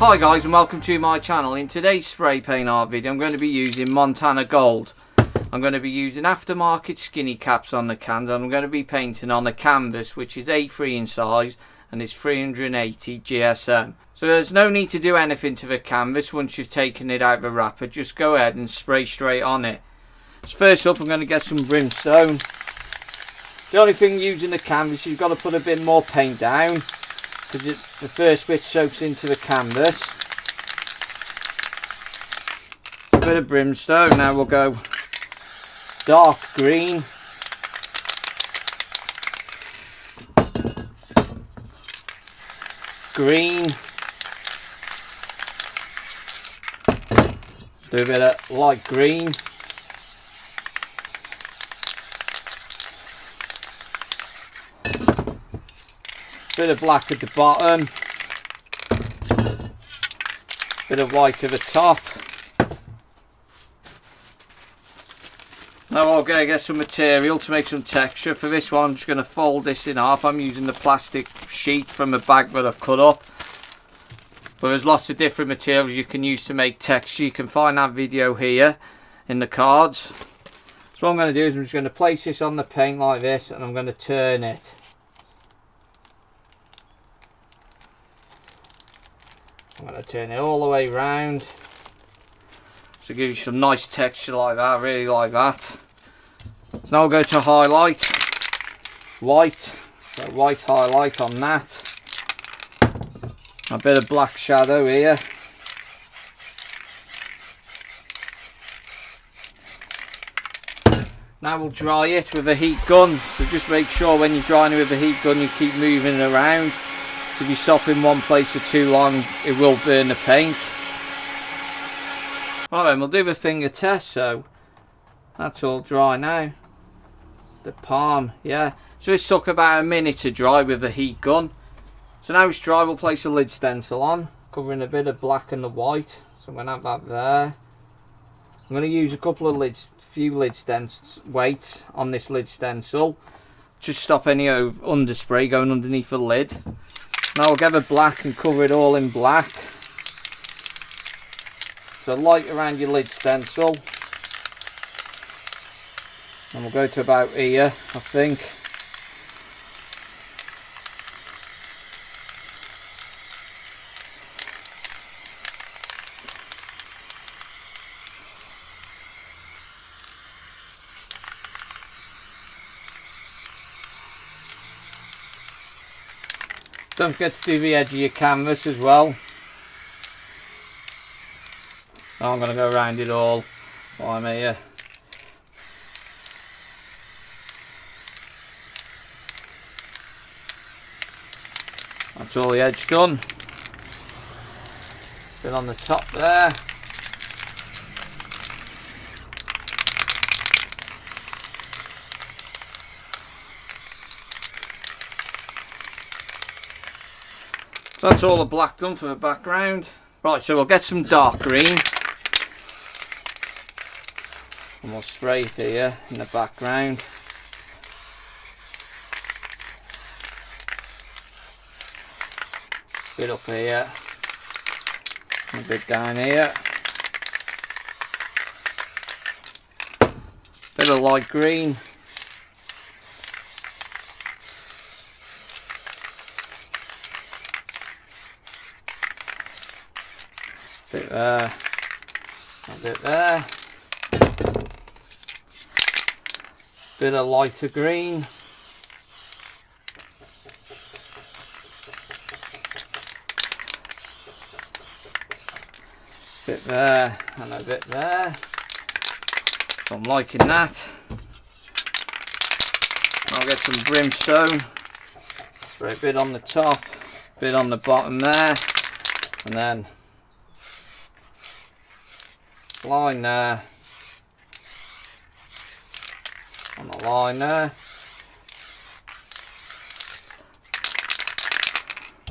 Hi guys, and welcome to my channel. In today's spray paint art video I'm going to be using Montana Gold. I'm going to be using aftermarket skinny caps on the cans, and I'm going to be painting on a canvas which is A3 in size and is 380 GSM. So there's no need to do anything to the canvas. Once you've taken it out of the wrapper, just go ahead and spray straight on it. So first up I'm going to get some brimstone. The only thing using the canvas, you've got to put a bit more paint down, because the first bit soaks into the canvas. A bit of brimstone. Now we'll go dark green, green, do a bit of light green, bit of black at the bottom, bit of white at the top. Now I'm going to get some material to make some texture. For this one I'm just going to fold this in half. I'm using the plastic sheet from a bag that I've cut up. But there's lots of different materials you can use to make texture. You can find that video here in the cards. So what I'm going to do is I'm just going to place this on the paint like this, and I'm going to turn it. I'm going to turn it all the way round. So give you some nice texture like that. I really like that. So now I'll go to highlight. White. So white highlight on that. A bit of black shadow here. Now we'll dry it with a heat gun. So just make sure when you're drying it with a heat gun you keep moving it around. So if you stop in one place for too long it will burn the paint. Right then, we'll do the finger test. So that's all dry now. The palm, yeah. So this took about a minute to dry with the heat gun. So now it's dry, we'll place a lid stencil on, covering a bit of black and the white. So I'm going to have that there. I'm going to use a couple of few lid stencils, weights on this lid stencil. Just stop any underspray going underneath the lid. Now we'll get the black and cover it all in black. So light around your lid stencil. And we'll go to about here, I think. Don't forget to do the edge of your canvas as well. Now I'm going to go around it all while I'm here. That's all the edge done. Bit on the top there. So that's all the black done for the background. Right, so we'll get some dark green. And we'll spray it here in the background. Bit up here. And a bit down here. Bit of light green. Bit there. A bit there. Bit of lighter green. Bit there and a bit there. So I'm liking that. I'll get some brimstone. Spray a bit on the top, bit on the bottom there, and then line there. On the line there.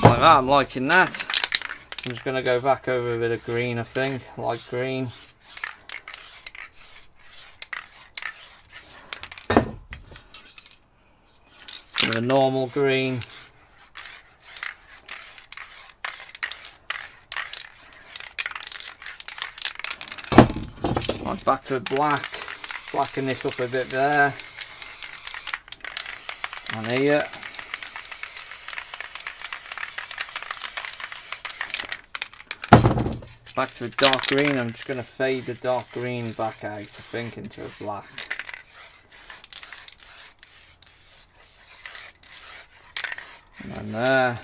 Like that, I'm liking that. I'm just going to go back over a bit of green, I think, light green. The normal green. back to black, blacken this up a bit there and here. Back to a dark green. I'm just going to fade the dark green back out, I think, into a black. And then there.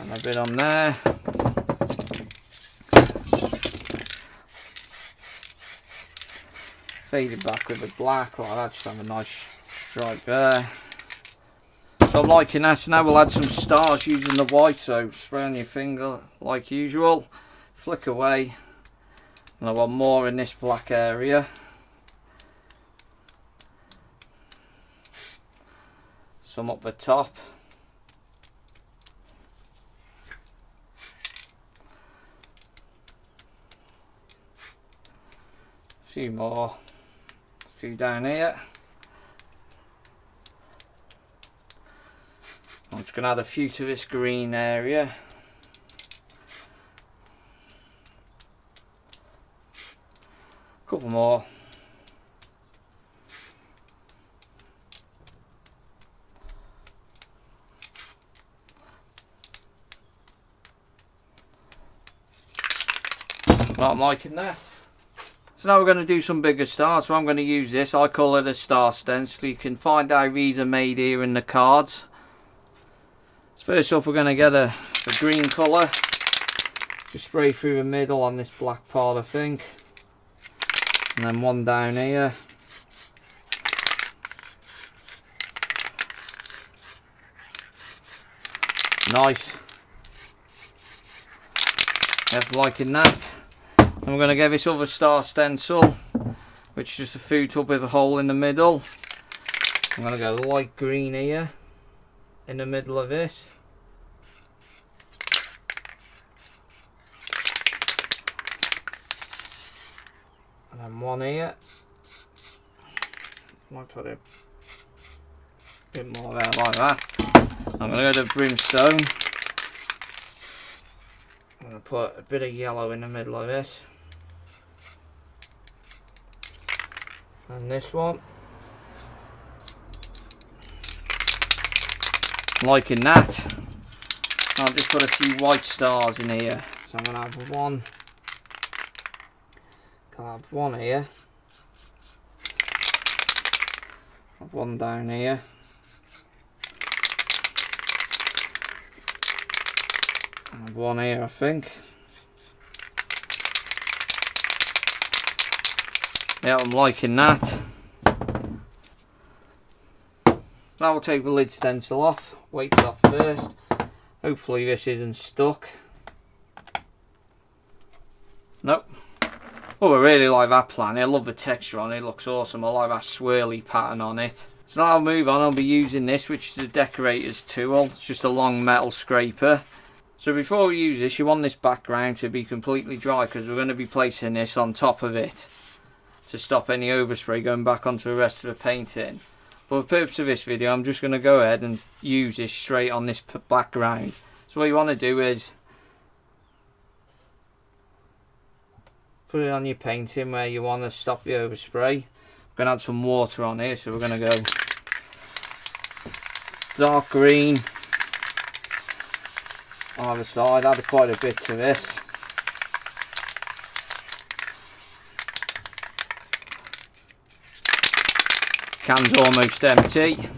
And a bit on there. Fade it back with the black like that, just have a nice stripe there. So I'm liking that. So now we'll add some stars using the white. So spray on your finger like usual, flick away, and I want more in this black area. Some up the top. A few more. A few down here. I'm just going to add a few to this green area. A couple more. Not liking that. So now we're going to do some bigger stars. So I'm going to use this. I call it a star stencil. You can find how these are made here in the cards. So first up, we're going to get a green colour. Just spray through the middle on this black part, I think. And then one down here. Nice. Yep, liking that. And we're going to get this other star stencil, which is just a food tub with a hole in the middle. I'm going to go light green here in the middle of this. And then one here. Might put a bit more there like that. I'm going to go to brimstone. I'm going to put a bit of yellow in the middle of this. And this one. Liking that. I'll just put a few white stars in here. So I'm going to have one. I'll have one here. Have one down here. And one here, I think. Yeah, I'm liking that. Now we'll take the lid stencil off. Weights off first. Hopefully this isn't stuck. Nope. Oh, I really like that plan. I love the texture on it. It looks awesome. I like that swirly pattern on it. So now I'll move on. I'll be using this, which is a decorator's tool. It's just a long metal scraper. So before we use this, you want this background to be completely dry, because we're going to be placing this on top of it to stop any overspray going back onto the rest of the painting. For the purpose of this video, I'm just going to go ahead and use this straight on this background. So what you want to do is put it on your painting where you want to stop the overspray. I'm going to add some water on here, so we're going to go dark green on either side. Add quite a bit to this. Can's almost empty.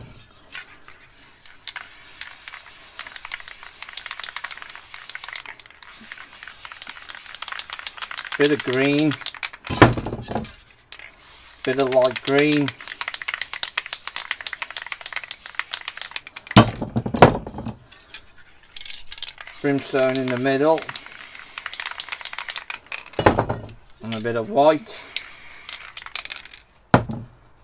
Bit of green. Bit of light green. Brimstone in the middle. And a bit of white.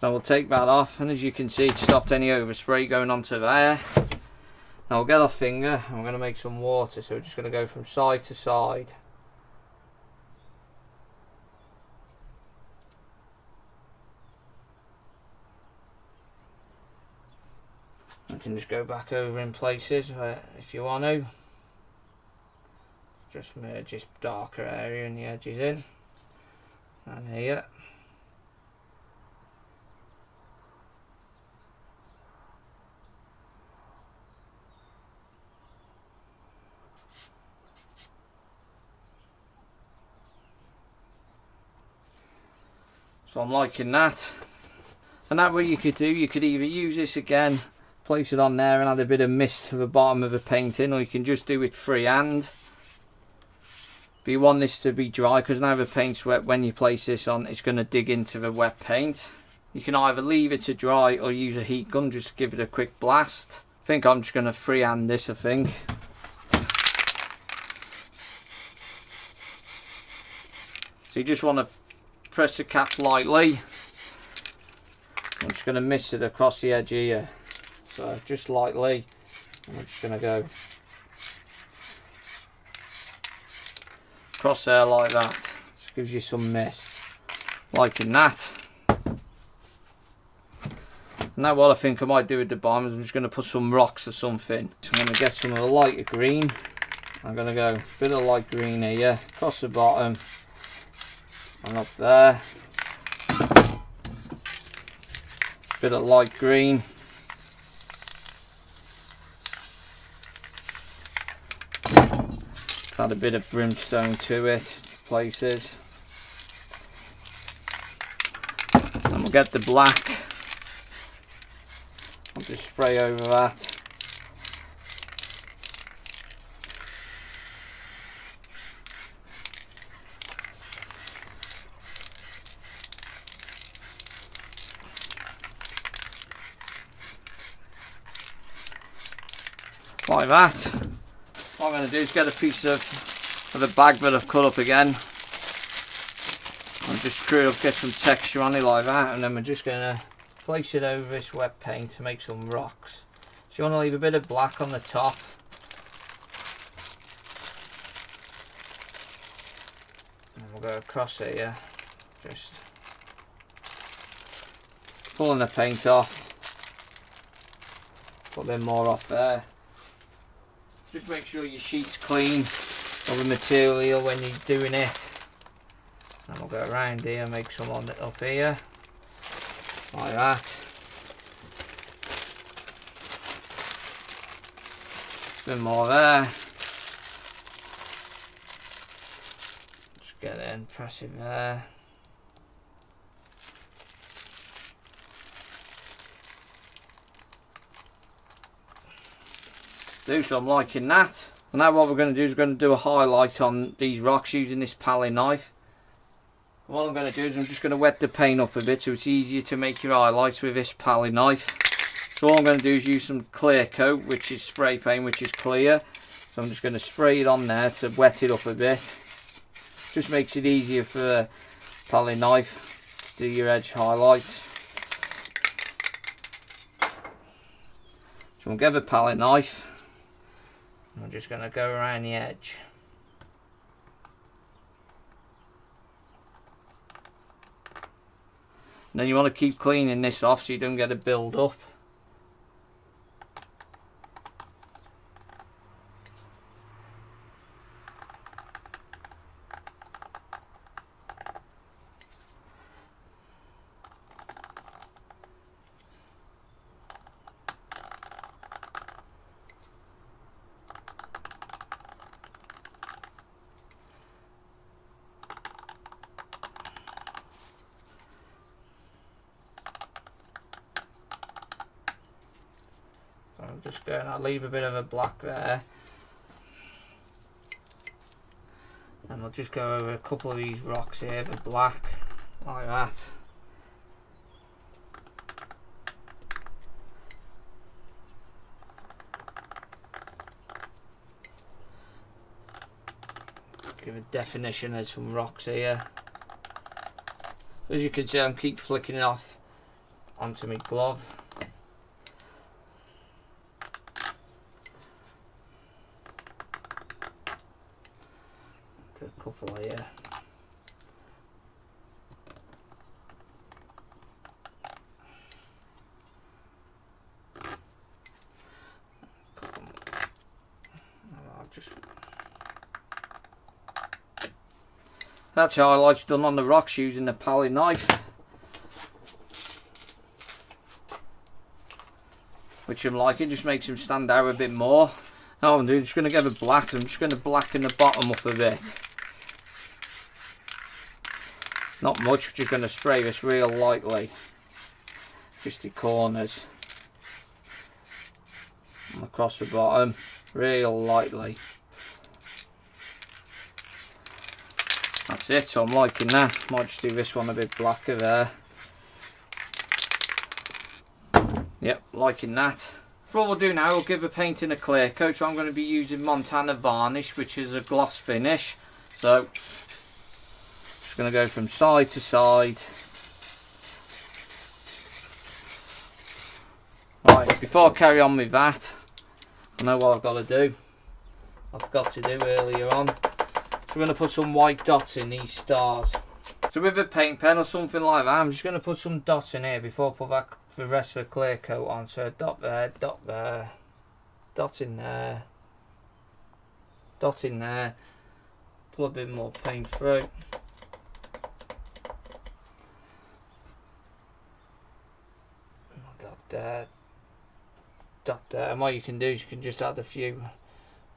So we'll take that off, and as you can see, it stopped any overspray going onto there. Now we'll get our finger and we're going to make some water, so we're just going to go from side to side. You can just go back over in places where, if you want to, just merge this darker area and the edges in. and here. So I'm liking that. And that way you could do, you could either use this again, place it on there and add a bit of mist to the bottom of the painting, or you can just do it freehand. But you want this to be dry, because now the paint's wet, when you place this on it's going to dig into the wet paint. You can either leave it to dry or use a heat gun just to give it a quick blast. I think I'm just going to freehand this, I think. So you just want to press the cap lightly. I'm just going to mist it across the edge here. So just lightly. I'm just going to go across there like that. Just gives you some mist. Liking that. Now what I think I might do with the bottom is I'm just going to put some rocks or something. So I'm going to get some of the lighter green. I'm going to go a bit of light green here, across the bottom and up there. Bit of light green. Add a bit of brimstone to it, places. And we'll get the black. I'll just spray over that. Like that. What I'm going to do is get a piece of a bag that I've cut up again. I'll just screw it up, get some texture on it like that, and then we're just going to place it over this wet paint to make some rocks. So you want to leave a bit of black on the top. And we'll go across here, just pulling the paint off. Put a bit more off there. Just make sure your sheet's clean of the material when you're doing it. And we'll go around here, make some on it up here. Like that. A bit more there. Just get it in, press it there. So I'm liking that. And now what we're going to do is we're going to do a highlight on these rocks using this palette knife. And what I'm going to do is I'm just going to wet the paint up a bit so it's easier to make your highlights with this palette knife. So all I'm going to do is use some clear coat, which is spray paint, which is clear. So I'm just going to spray it on there to wet it up a bit. Just makes it easier for the palette knife to do your edge highlights. So we'll get the palette knife. I'm just going to go around the edge. And then you want to keep cleaning this off so you don't get a build up. I'm just going to leave a bit of a black there, and we'll just go over a couple of these rocks here with black, like that. Give a definition of some rocks here. As you can see, I'm keep flicking it off onto my glove. A couple here. That's highlights done on the rocks using the Palette knife, which I'm liking, just makes them stand out a bit more. Now I'm just going to give it black. I'm just going to blacken the bottom up a bit. Not much, just going to spray this real lightly, just the corners and across the bottom, real lightly. That's it, so I'm liking that. Might just do this one a bit blacker there. Yep, liking that. So what we'll do now, we'll give the painting a clear coat. So I'm going to be using Montana Varnish, which is a gloss finish. So just going to go from side to side. Right, before I carry on with that, I know what I've got to do. I forgot to do earlier on. So we're going to put some white dots in these stars. So with a paint pen or something like that, I'm just going to put some dots in here before I put the rest of the clear coat on. So a dot there, dot there, dot in there, dot in there. Pull a bit more paint through. Dot there, dot there. And what you can do is you can just add a few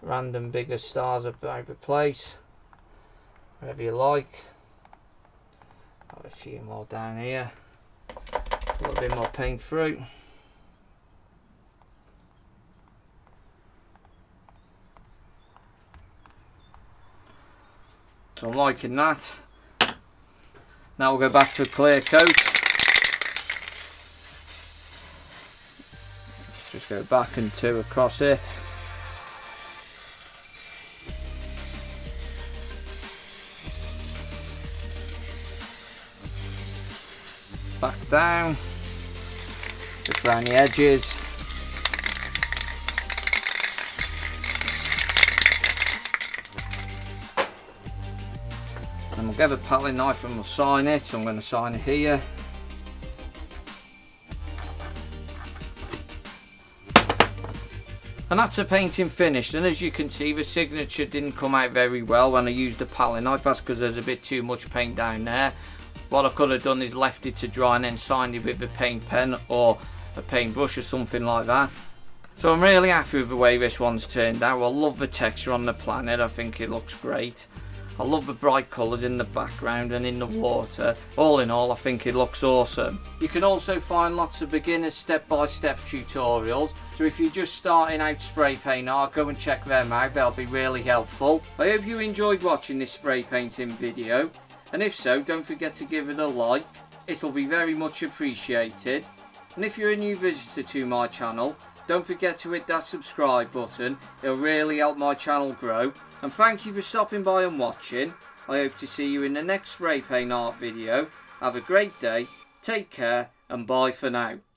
random bigger stars about the place, wherever you like. Add a few more down here. A little bit more paint through. So I'm liking that. Now we'll go back to a clear coat. Let's just go back and two across it. Back down, just around the edges. And we'll get a palette knife and we'll sign it. So I'm going to sign it here. And that's the painting finished, and as you can see the signature didn't come out very well when I used the palette knife. That's because there's a bit too much paint down there. What I could have done is left it to dry and then signed it with a paint pen or a paintbrush or something like that. So I'm really happy with the way this one's turned out. I love the texture on the planet, I think it looks great. I love the bright colours in the background and in the water. All in all, I think it looks awesome. You can also find lots of beginner step-by-step tutorials. So if you're just starting out spray paint art, go and check them out, they'll be really helpful. I hope you enjoyed watching this spray painting video. And if so, don't forget to give it a like. It'll be very much appreciated. And if you're a new visitor to my channel, don't forget to hit that subscribe button. It'll really help my channel grow. And thank you for stopping by and watching. I hope to see you in the next spray paint art video. Have a great day, take care, and bye for now.